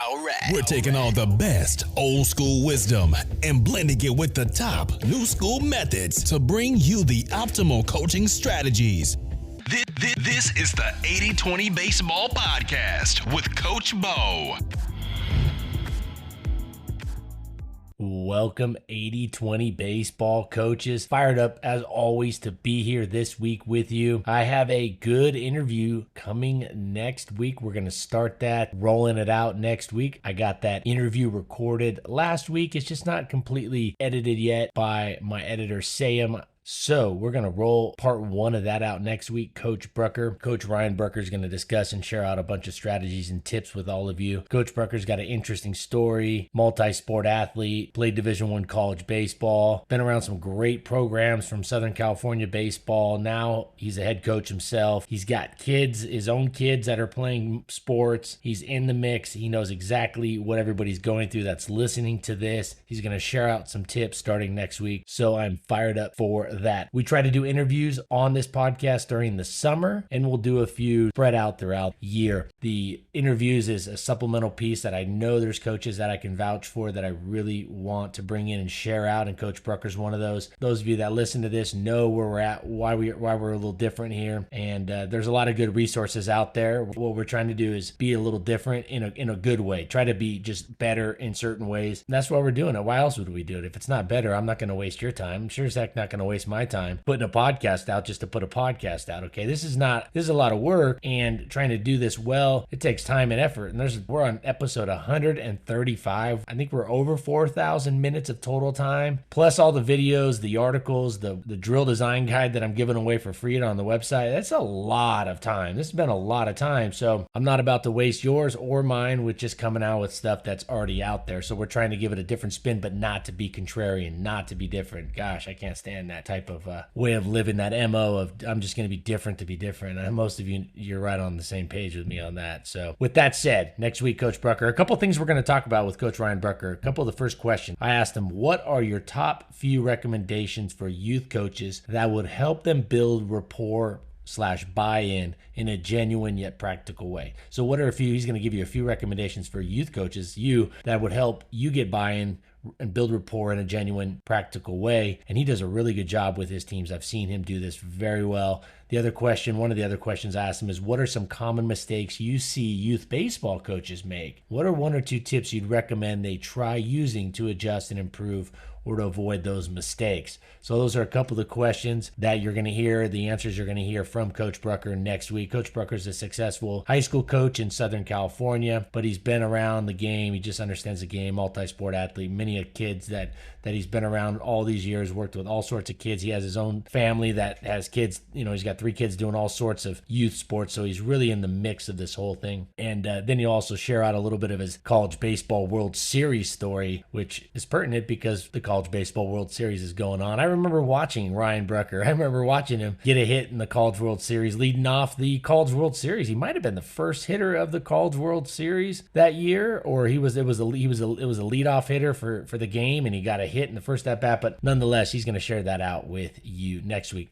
All right. We're taking all the best old school wisdom and blending it with the top new school methods to bring you the optimal coaching strategies. This is the 80-20 Baseball Podcast with Coach Bo. Welcome 80-20 baseball coaches. Fired up as always to be here this week with you. I have a good interview coming next week. We're going to start that, rolling it out next week. I got that interview recorded last week. It's just not completely edited yet by my editor, Sam. So we're going to roll part one of that out next week. Coach Brucker, Coach Ryan Brucker is going to discuss and share out a bunch of strategies and tips with all of you. Coach Brucker's got an interesting story, multi-sport athlete, played Division I college baseball, been around some great programs from Southern California baseball. Now he's a head coach himself. He's got kids, his own kids that are playing sports. He's in the mix. He knows exactly what everybody's going through that's listening to this. He's going to share out some tips starting next week. So I'm fired up for that. We try to do interviews on this podcast during the summer, and we'll do a few spread out throughout the year. The interviews is a supplemental piece that I know there's coaches that I can vouch for that I really want to bring in and share out, and Coach Brucker's one of those. Those of you that listen to this know where we're at, why we're a little different here, and there's a lot of good resources out there. What we're trying to do is be a little different in a good way. Try to be just better in certain ways. And that's why we're doing it. Why else would we do it? If it's not better, I'm not going to waste your time. I'm sure as heck not going to waste my time putting a podcast out just to put a podcast out. Okay, this is a lot of work, and trying to do this well, it takes time and effort. And we're on episode 135. I think we're over 4,000 minutes of total time, plus all the videos, the articles, the drill design guide that I'm giving away for free on the website. That's a lot of time. This has been a lot of time, so I'm not about to waste yours or mine with just coming out with stuff that's already out there. So we're trying to give it a different spin, but not to be contrarian, not to be different. Gosh, I can't stand that type of way of living, that MO of I'm just going to be different to be different. And most of you're right on the same page with me on that. So with that said, next week, Coach Brucker, a couple things we're going to talk about with Coach Ryan Brucker. A couple of the first questions. I asked him, what are your top few recommendations for youth coaches that would help them build rapport / buy-in in a genuine yet practical way? So what are a few? He's going to give you a few recommendations for youth coaches, that would help you get buy-in and build rapport in a genuine, practical way. And he does a really good job with his teams. I've seen him do this very well. One of the other questions I asked him is, what are some common mistakes you see youth baseball coaches make? What are one or two tips you'd recommend they try using to adjust and improve or to avoid those mistakes? So those are a couple of the questions that you're going to hear, the answers you're going to hear from Coach Brucker next week. Coach Brucker is a successful high school coach in Southern California, but he's been around the game. He just understands the game, multi-sport athlete, many kids that he's been around all these years, worked with all sorts of kids. He has his own family that has kids. He's got 3 kids doing all sorts of youth sports, so he's really in the mix of this whole thing. And then he'll also share out a little bit of his College Baseball World Series story, which is pertinent because the College Baseball World Series is going on. I remember watching Ryan Brucker. I remember watching him get a hit in the College World Series, leading off the College World Series. He might have been the first hitter of the College World Series that year, or it was a leadoff hitter for the game, and he got a hit in the first at bat. But nonetheless, he's going to share that out with you next week.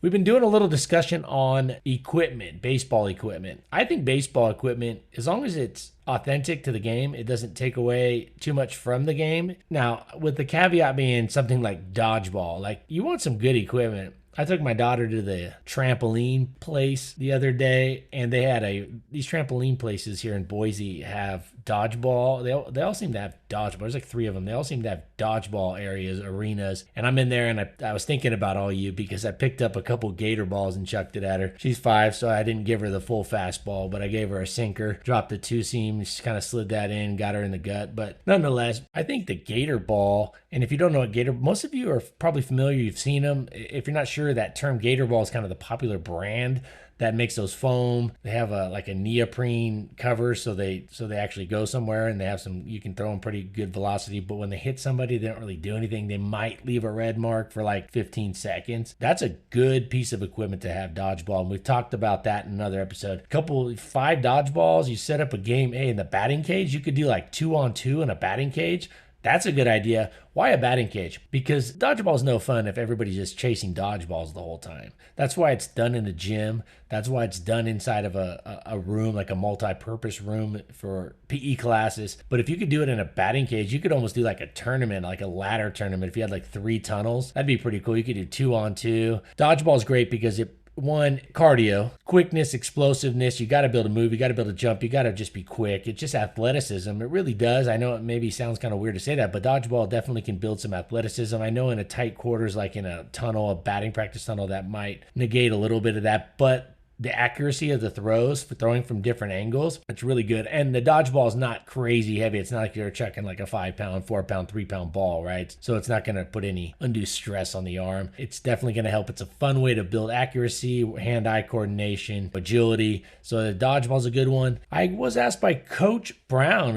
We've been doing a little discussion on equipment, baseball equipment. I think baseball equipment, as long as it's authentic to the game, it doesn't take away too much from the game. Now, with the caveat being something like dodgeball, like you want some good equipment. I took my daughter to the trampoline place the other day, and they had these trampoline places here in Boise have dodgeball. They all seem to have dodgeball. There's like 3 of them. They all seem to have dodgeball areas, arenas. And I'm in there, and I was thinking about all you because I picked up a couple gator balls and chucked it at her. She's 5, so I didn't give her the full fastball, but I gave her a sinker, dropped the 2-seam, just kind of slid that in, got her in the gut. But nonetheless, I think the gator ball, and if you don't know what most of you are probably familiar, you've seen them. If you're not sure, that term gator ball is kind of the popular brand that makes those foam. They have a neoprene cover, so they actually go somewhere, and they have you can throw them pretty good velocity, but when they hit somebody, they don't really do anything. They might leave a red mark for like 15 seconds. That's a good piece of equipment to have, dodgeball, and we've talked about that in another episode. 5 dodgeballs, you set up a game, in the batting cage, you could do like 2-on-2 in a batting cage. That's a good idea. Why a batting cage? Because dodgeball is no fun if everybody's just chasing dodgeballs the whole time. That's why it's done in the gym. That's why it's done inside of a room, like a multi-purpose room for PE classes. But if you could do it in a batting cage, you could almost do like a tournament, like a ladder tournament. If you had like 3 tunnels, that'd be pretty cool. You could do 2-on-2. Dodgeball is great because one, cardio, quickness, explosiveness. You got to build a move. You got to build a jump. You got to just be quick. It's just athleticism. It really does. I know it maybe sounds kind of weird to say that, but dodgeball definitely can build some athleticism. I know in a tight quarters, like in a tunnel, a batting practice tunnel, that might negate a little bit of that, but the accuracy of the throws for throwing from different angles, it's really good. And the dodgeball is not crazy heavy. It's not like you're chucking like a 5-pound, 4-pound, 3-pound ball, right? So it's not going to put any undue stress on the arm. It's definitely going to help. It's a fun way to build accuracy, hand-eye coordination, agility. So the dodgeball is a good one. I was asked by Coach Brown,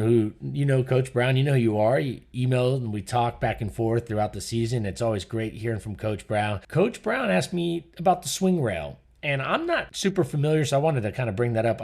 Coach Brown, you know who you are. He emailed and we talked back and forth throughout the season. It's always great hearing from Coach Brown. Coach Brown asked me about the swing rail. And I'm not super familiar, so I wanted to kind of bring that up.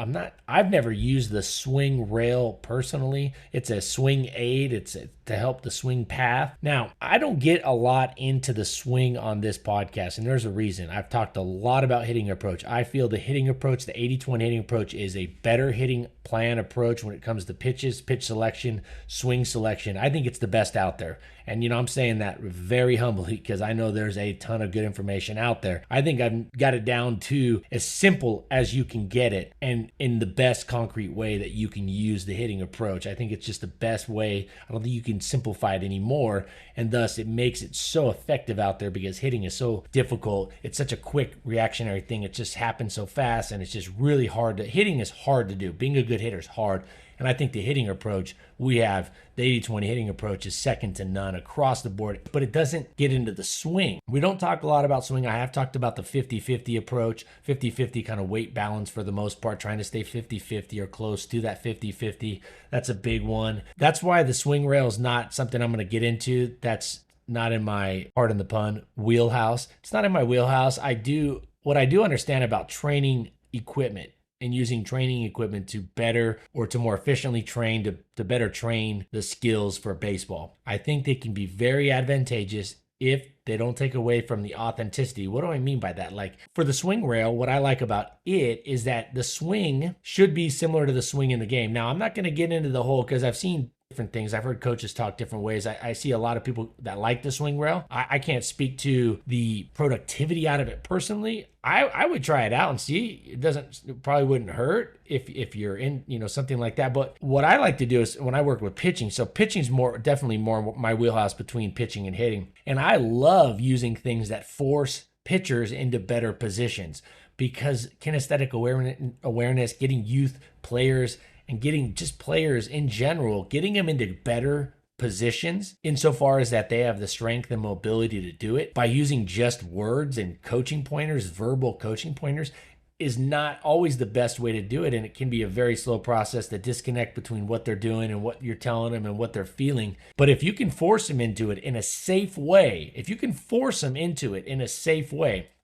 I've never used the swing rail personally. It's a swing aid. It's to help the swing path. Now, I don't get a lot into the swing on this podcast, and there's a reason. I've talked a lot about hitting approach. I feel the hitting approach, the 80-20 hitting approach, is a better hitting plan approach when it comes to pitches, pitch selection, swing selection. I think it's the best out there. And, I'm saying that very humbly because I know there's a ton of good information out there. I think I've got it down to as simple as you can get it and in the best concrete way that you can use the hitting approach. I think it's just the best way. I don't think you can simplify it anymore. And thus it makes it so effective out there because hitting is so difficult. It's such a quick reactionary thing. It just happens so fast and it's just really hard hitting is hard to do. Being a good hitter is hard. And I think the hitting approach we have, the 80-20 hitting approach, is second to none across the board, but it doesn't get into the swing. We don't talk a lot about swing. I have talked about the 50-50 approach, 50-50 kind of weight balance for the most part, trying to stay 50-50 or close to that 50-50. That's a big one. That's why the swing rail is not something I'm going to get into. That's not in my, pardon the pun, wheelhouse. It's not in my wheelhouse. What I do understand about training equipment and using training equipment to better or to more efficiently train, to better train the skills for baseball. I think they can be very advantageous if they don't take away from the authenticity. What do I mean by that? Like for the swing rail, what I like about it is that the swing should be similar to the swing in the game. Now, I'm not going to get into the whole because I've seen different things. I've heard coaches talk different ways. I see a lot of people that like the swing rail. I can't speak to the productivity out of it personally. I would try it out and see. It probably wouldn't hurt if you're in, something like that. But what I like to do is when I work with pitching, so pitching's definitely more my wheelhouse between pitching and hitting. And I love using things that force pitchers into better positions because kinesthetic awareness, getting youth players and getting just players in general, getting them into better positions insofar as that they have the strength and mobility to do it by using just words and coaching pointers, verbal coaching pointers, is not always the best way to do it. And it can be a very slow process, the disconnect between what they're doing and what you're telling them and what they're feeling. But if you can force them into it in a safe way,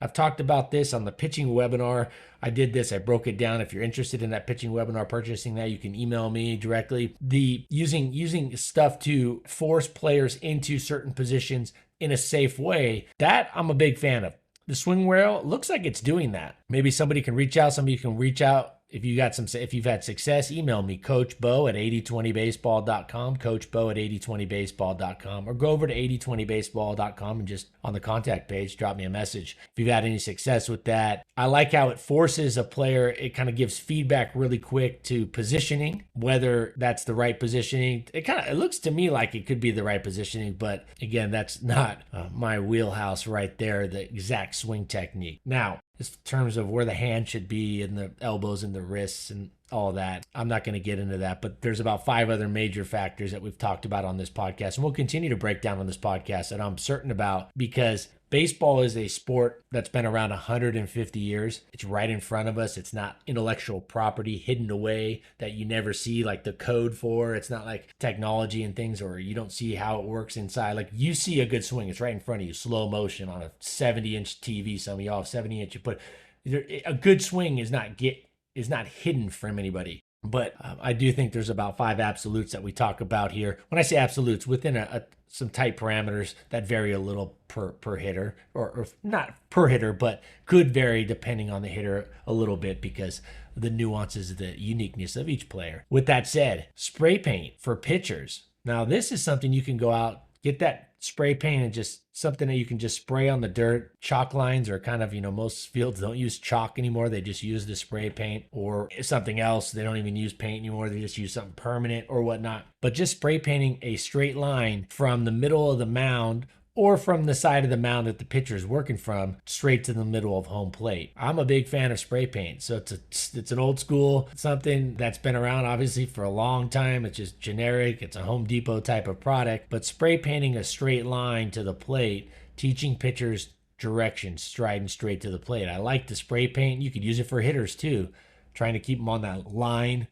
I've talked about this on the pitching webinar. I did this. I broke it down. If you're interested in that pitching webinar, purchasing that, you can email me directly. The using stuff to force players into certain positions in a safe way, that I'm a big fan of. The swing rail looks like it's doing that. Maybe somebody can reach out. If you've had success, email me, Coach Bo at 8020baseball.com, Coach Bo at 8020baseball.com, or go over to 8020baseball.com and just on the contact page, drop me a message if you've had any success with that. I like how it forces a player. It kind of gives feedback really quick to positioning, whether that's the right positioning. It looks to me like it could be the right positioning, but again, that's not my wheelhouse right there, the exact swing technique. Now, in terms of where the hand should be and the elbows and the wrists and all that, I'm not going to get into that, but there's about 5 other major factors that we've talked about on this podcast, and we'll continue to break down on this podcast that I'm certain about because baseball is a sport that's been around 150 years. It's right in front of us. It's not intellectual property hidden away that you never see like the code for. It's not like technology and things, or you don't see how it works inside. Like you see a good swing, it's right in front of you, slow motion on a 70-inch TV. Some of y'all have 70-inch. A good swing is not hidden from anybody. But I do think there's about 5 absolutes that we talk about here. When I say absolutes, within some tight parameters that vary a little per hitter, or not per hitter, but could vary depending on the hitter a little bit because the nuances, the uniqueness of each player. With that said, spray paint for pitchers. Now, this is something you can go out, get that spray paint and just something that you can just spray on the dirt. Chalk lines are kind of, most fields don't use chalk anymore. They just use the spray paint or something else. They don't even use paint anymore. They just use something permanent or whatnot. But just spray painting a straight line from the middle of the mound or from the side of the mound that the pitcher is working from straight to the middle of home plate. I'm a big fan of spray paint. So it's an old school, something that's been around obviously for a long time. It's just generic. It's a Home Depot type of product, but spray painting a straight line to the plate, teaching pitchers direction, striding straight to the plate. I like the spray paint. You could use it for hitters too, trying to keep them on that line.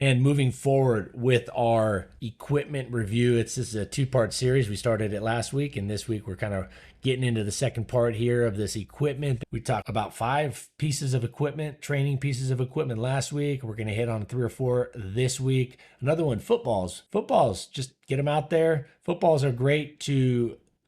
And moving forward with our equipment review, this is a 2-part series. We started it last week, and this week we're kind of getting into the second part here of this equipment. We talked about 5 pieces of equipment, training pieces of equipment last week. We're going to hit on 3 or 4 this week. Another one, footballs. Footballs, just get them out there. Footballs are great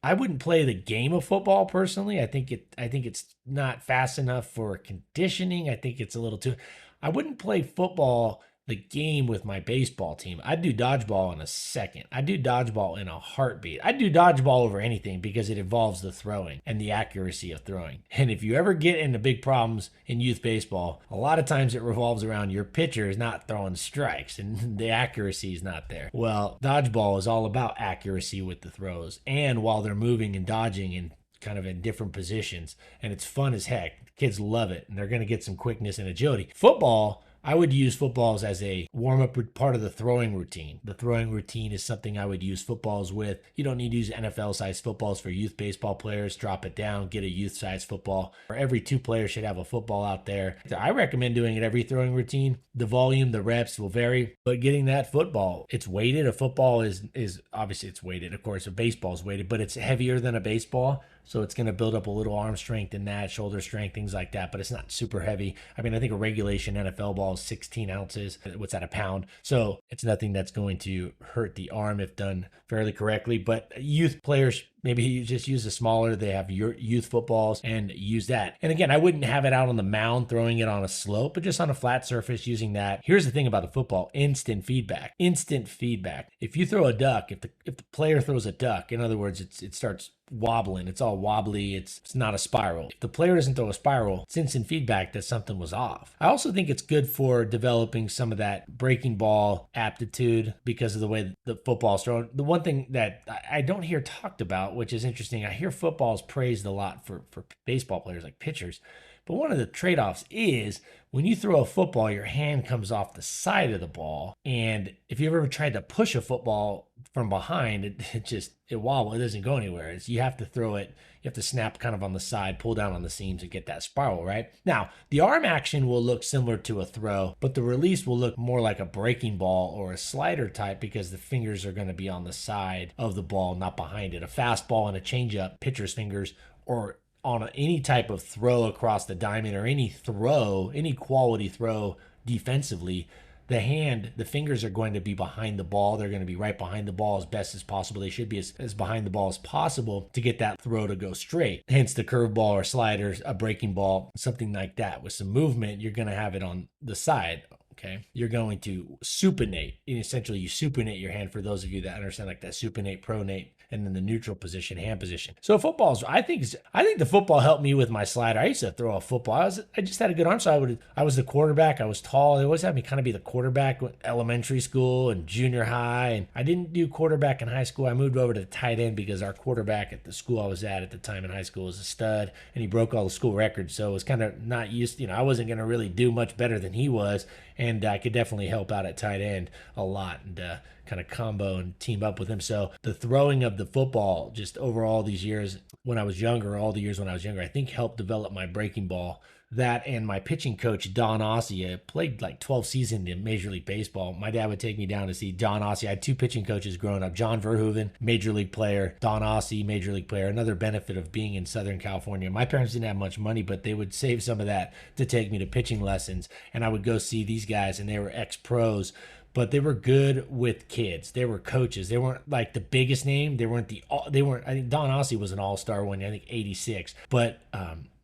I wouldn't play the game of football personally. I think it's not fast enough for conditioning. I think it's a little too. I wouldn't play football the game with my baseball team. I'd do dodgeball in a second. I'd do dodgeball in a heartbeat. I'd do dodgeball over anything because it involves the throwing and the accuracy of throwing. And if you ever get into big problems in youth baseball, a lot of times it revolves around your pitcher is not throwing strikes and the accuracy is not there. Well, dodgeball is all about accuracy with the throws and while they're moving and dodging and kind of in different positions. And it's fun as heck. Kids love it and they're going to get some quickness and agility. Football, I would use footballs as a warm-up part of the throwing routine. The throwing routine is something I would use footballs with. You don't need to use NFL-sized footballs for youth baseball players. Drop it down, get a youth-sized football. Or every 2 players should have a football out there. I recommend doing it every throwing routine. The volume, the reps will vary, but getting that football, it's weighted. A football is obviously it's weighted. Of course, a baseball is weighted, but it's heavier than a baseball. So it's going to build up a little arm strength in that, shoulder strength, things like that, but it's not super heavy. I mean, I think a regulation NFL ball is 16 ounces. What's that, a pound? So it's nothing that's going to hurt the arm if done fairly correctly. But youth players, maybe you just use a smaller, they have your youth footballs and use that. And again, I wouldn't have it out on the mound, throwing it on a slope, but just on a flat surface using that. Here's the thing about the football, instant feedback. Instant feedback. If you throw a duck, if the player throws a duck, in other words, it starts wobbling, it's all wobbly, it's not a spiral. If the player doesn't throw a spiral, it's instant feedback that something was off. I also think it's good for developing some of that breaking ball aptitude because of the way the football's thrown. The one thing that I don't hear talked about, which is interesting, I hear football's praised a lot for baseball players like pitchers, but one of the trade-offs is when you throw a football, your hand comes off the side of the ball. And if you've ever tried to push a football from behind, it wobbles. It doesn't go anywhere. You have to throw it. You have to snap kind of on the side, pull down on the seams and get that spiral, right? Now, the arm action will look similar to a throw, but the release will look more like a breaking ball or a slider type because the fingers are going to be on the side of the ball, not behind it. A fastball and a changeup, pitcher's fingers, or on any type of throw across the diamond or any quality throw defensively, the fingers are going to be behind the ball. They're going to be right behind the ball as best as possible. They should be as behind the ball as possible to get that throw to go straight. Hence the curveball or sliders, a breaking ball, something like that. With some movement, you're going to have it on the side. Okay, you're going to supinate. Essentially, you supinate your hand for those of you that understand like that supinate, pronate, and then the neutral position, hand position. So footballs, I think the football helped me with my slider. I used to throw a football. I just had a good arm, so I was the quarterback. I was tall. They always had me kind of be the quarterback in elementary school and junior high. And I didn't do quarterback in high school. I moved over to the tight end because our quarterback at the school I was at the time in high school was a stud, and he broke all the school records. So it was kind of not used. I wasn't going to really do much better than he was. And I could definitely help out at tight end a lot and kind of combo and team up with him. So the throwing of the football just over all these years when I was younger, I think helped develop my breaking ball that and my pitching coach, Don Ossie. I played like 12 seasons in Major League Baseball. My dad would take me down to see Don Ossie. I had two pitching coaches growing up, John Verhoeven, Major League player, Don Ossie, Major League player. Another benefit of being in Southern California. My parents didn't have much money, but they would save some of that to take me to pitching lessons. And I would go see these guys, and they were ex-pros, but they were good with kids. They were coaches. They weren't like the biggest name. They weren't. I think Don Ossie was an all-star one, I think 86, but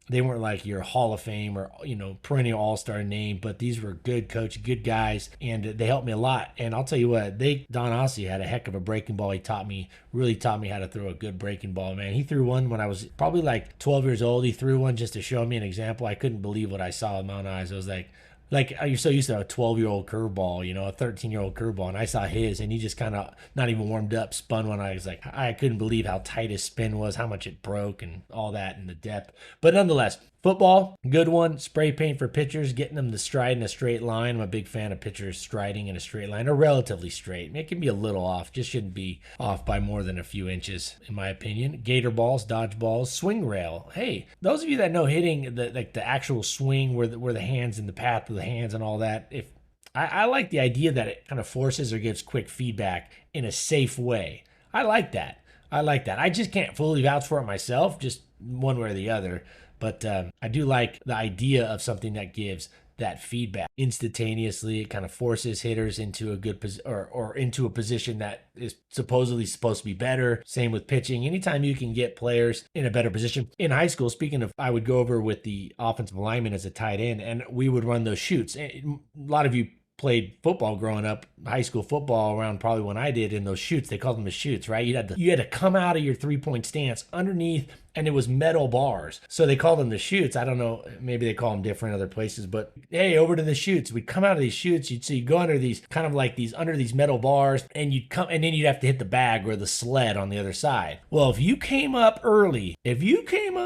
they weren't like your Hall of Fame or, perennial all-star name, but these were good coaches, good guys, and they helped me a lot. And I'll tell you what, Don Ossie had a heck of a breaking ball. He really taught me how to throw a good breaking ball, man. He threw one when I was probably like 12 years old. He threw one just to show me an example. I couldn't believe what I saw in my own eyes. I was like you're so used to a 12-year-old curveball, a 13-year-old curveball, and I saw his, and he just kind of not even warmed up, spun one. I was like, I couldn't believe how tight his spin was, how much it broke, and all that, and the depth. But nonetheless, football, good one. Spray paint for pitchers, getting them to stride in a straight line. I'm a big fan of pitchers striding in a straight line, or relatively straight. It can be a little off, just shouldn't be off by more than a few inches, in my opinion. Gator balls, dodge balls, swing rail. Hey, those of you that know hitting the actual swing where the hands in the path of the hands and all that, I like the idea that it kind of forces or gives quick feedback in a safe way. I like that. I just can't fully vouch for it myself, just one way or the other. But I do like the idea of something that gives that feedback instantaneously. It kind of forces hitters into a good or into a position that is supposedly supposed to be better. Same with pitching. Anytime you can get players in a better position. In high school, speaking of, I would go over with the offensive lineman as a tight end, and we would run those shoots. A lot of you played football growing up, high school football around probably when I did, in those shoots. They called them the shoots, right? You had to come out of your 3-point stance underneath, and it was metal bars. So they called them the shoots. I don't know, maybe they call them different other places, but hey, over to the shoots. We'd come out of these shoots, you'd go under these kind of like under these metal bars, and then you'd have to hit the bag or the sled on the other side. Well, if you came up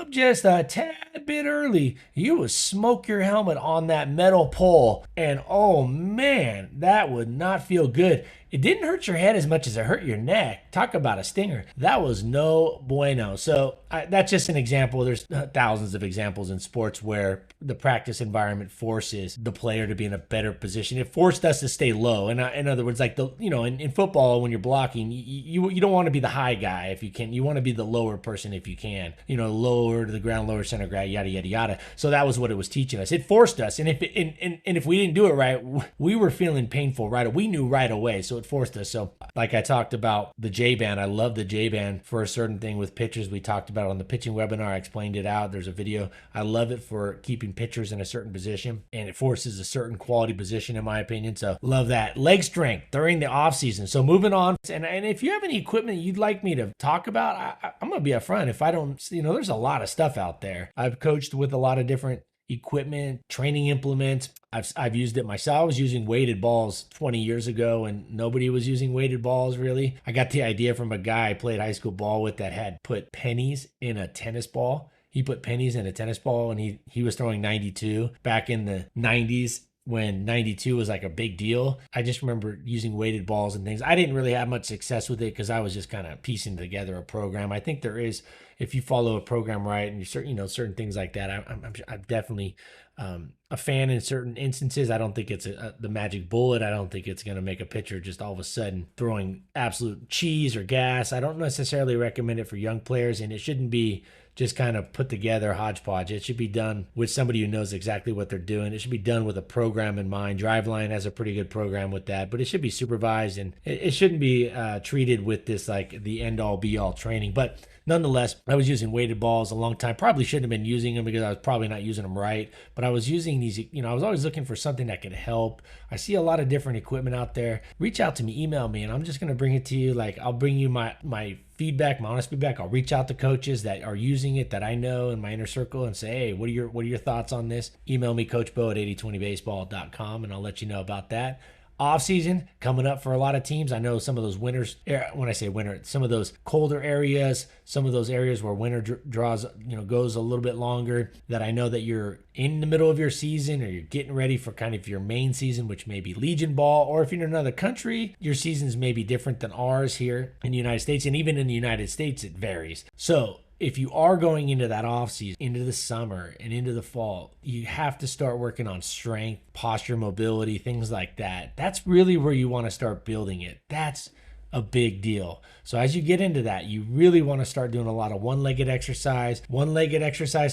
just a tad bit early, you would smoke your helmet on that metal pole, and oh man, that would not feel good. It didn't hurt your head as much as it hurt your neck. Talk about a stinger. That was no bueno. So that's just an example. There's thousands of examples in sports where the practice environment forces the player to be in a better position. It forced us to stay low. And in other words, like in football, when you're blocking, you don't want to be the high guy if you can. You want to be the lower person if you can. Lower to the ground, lower center ground, yada yada yada. So that was what it was teaching us. It forced us, and if we didn't do it right, we were feeling painful right. We knew right away. So it forced us. So like I talked about the J-band, I love the J-band for a certain thing with pitchers. We talked about it on the pitching webinar. I explained it out. There's a video. I love it for keeping pitchers in a certain position, and it forces a certain quality position, in my opinion. So love that. Leg strength during the off season. So moving on, and if you have any equipment you'd like me to talk about, I'm going to be upfront. If I don't, there's a lot of stuff out there. I've coached with a lot of different equipment, training implements. I've used it myself. I was using weighted balls 20 years ago, and nobody was using weighted balls really. I got the idea from a guy I played high school ball with that had put pennies in a tennis ball. He put pennies in a tennis ball, and he was throwing 92 back in the 90s. When 92 was like a big deal. I just remember using weighted balls and things. I didn't really have much success with it because I was just kind of piecing together a program. I think there is, if you follow a program right and you certain things like that, I'm definitely a fan in certain instances. I don't think it's the magic bullet. I don't think it's going to make a pitcher just all of a sudden throwing absolute cheese or gas. I don't necessarily recommend it for young players, and it shouldn't be just kind of put together hodgepodge. It should be done with somebody who knows exactly what they're doing. It should be done with a program in mind. Driveline has a pretty good program with that, but it should be supervised, and it shouldn't be treated with this like the end-all be-all training. But nonetheless, I was using weighted balls a long time. Probably shouldn't have been using them because I was probably not using them right. But I was using these, I was always looking for something that could help. I see a lot of different equipment out there. Reach out to me, email me, and I'm just going to bring it to you. Like, I'll bring you my feedback, my honest feedback. I'll reach out to coaches that are using it that I know in my inner circle and say, hey, what are your thoughts on this? Email me, coachbo@8020baseball.com, and I'll let you know about that. Off season coming up for a lot of teams. I know some of those winters, when I say winter, some of those colder areas, some of those areas where winter draws, goes a little bit longer, that I know that you're in the middle of your season or you're getting ready for kind of your main season, which may be Legion Ball, or if you're in another country, your seasons may be different than ours here in the United States. And even in the United States, it varies. So if you are going into that off season, into the summer and into the fall, you have to start working on strength, posture, mobility, things like that. That's really where you want to start building it. That's a big deal. So as you get into that, you really want to start doing a lot of one-legged exercise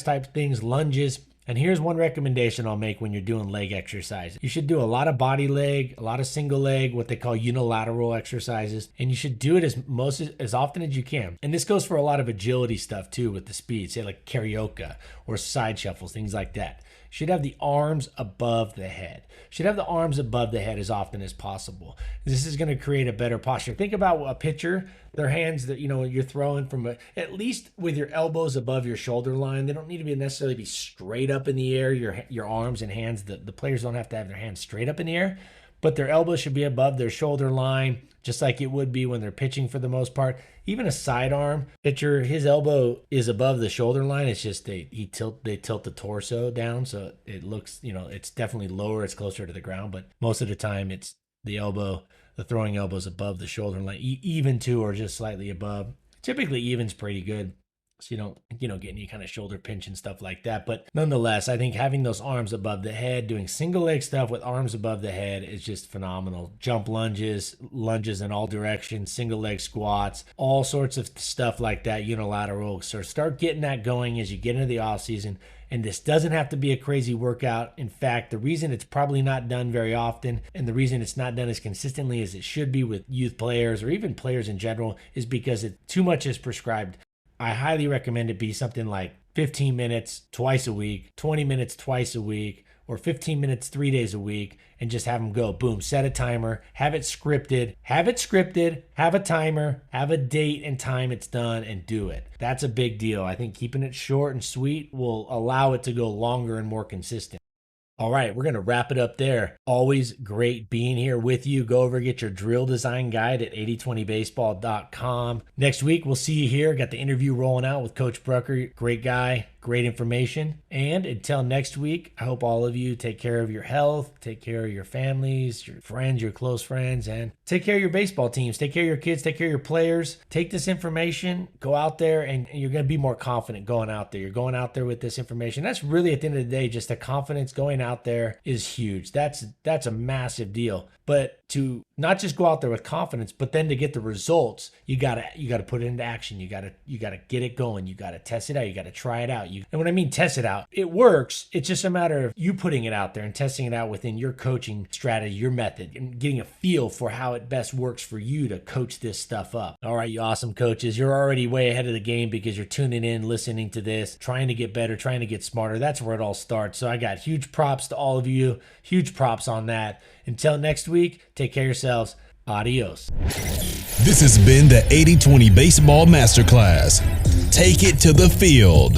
type things, lunges. And here's one recommendation I'll make when you're doing leg exercise. You should do a lot of body leg, a lot of single leg, what they call unilateral exercises, and you should do it as often as you can. And this goes for a lot of agility stuff too with the speed, say like karaoke or side shuffles, things like that. Should have the arms above the head. Should have the arms above the head as often as possible. This is going to create a better posture. Think about a pitcher, their hands that, you're throwing from at least with your elbows above your shoulder line. They don't need to be necessarily be straight up in the air. Your arms and hands, the players don't have to have their hands straight up in the air, but their elbows should be above their shoulder line, just like it would be when they're pitching for the most part. Even a sidearm pitcher, his elbow is above the shoulder line. It's just they tilt the torso down, so it looks, it's definitely lower. It's closer to the ground, but most of the time it's the throwing elbow is above the shoulder line, even to or just slightly above. Typically, even's pretty good. So you don't get any kind of shoulder pinch and stuff like that. But nonetheless, I think having those arms above the head, doing single leg stuff with arms above the head is just phenomenal. Jump lunges in all directions, single leg squats, all sorts of stuff like that, unilateral. So start getting that going as you get into the off season. And this doesn't have to be a crazy workout. In fact, the reason it's probably not done very often and the reason it's not done as consistently as it should be with youth players or even players in general is because too much is prescribed. I highly recommend it be something like 15 minutes twice a week, 20 minutes twice a week, or 15 minutes 3 days a week, and just have them go. Boom, set a timer, have it scripted, have a timer, have a date and time it's done, and do it. That's a big deal. I think keeping it short and sweet will allow it to go longer and more consistent. All right, we're going to wrap it up there. Always great being here with you. Go over and get your drill design guide at 8020baseball.com. Next week, we'll see you here. Got the interview rolling out with Coach Brucker. Great guy, great information. And until next week, I hope all of you take care of your health, take care of your families, your friends, your close friends, and take care of your baseball teams. Take care of your kids, take care of your players. Take this information, go out there, and you're going to be more confident going out there. You're going out there with this information. That's really, at the end of the day, just the confidence going out there is huge. That's a massive deal. But to not just go out there with confidence, but then to get the results, you gotta put it into action. You gotta get it going. You gotta test it out. You gotta try it out. And when I mean test it out, it works. It's just a matter of you putting it out there and testing it out within your coaching strategy, your method, and getting a feel for how it best works for you to coach this stuff up. All right, you awesome coaches, you're already way ahead of the game because you're tuning in, listening to this, trying to get better, trying to get smarter. That's where it all starts. So I got huge props to all of you. Huge props on that. Until next week, take care of yourselves. Adios. This has been the 80-20 Baseball Masterclass. Take it to the field.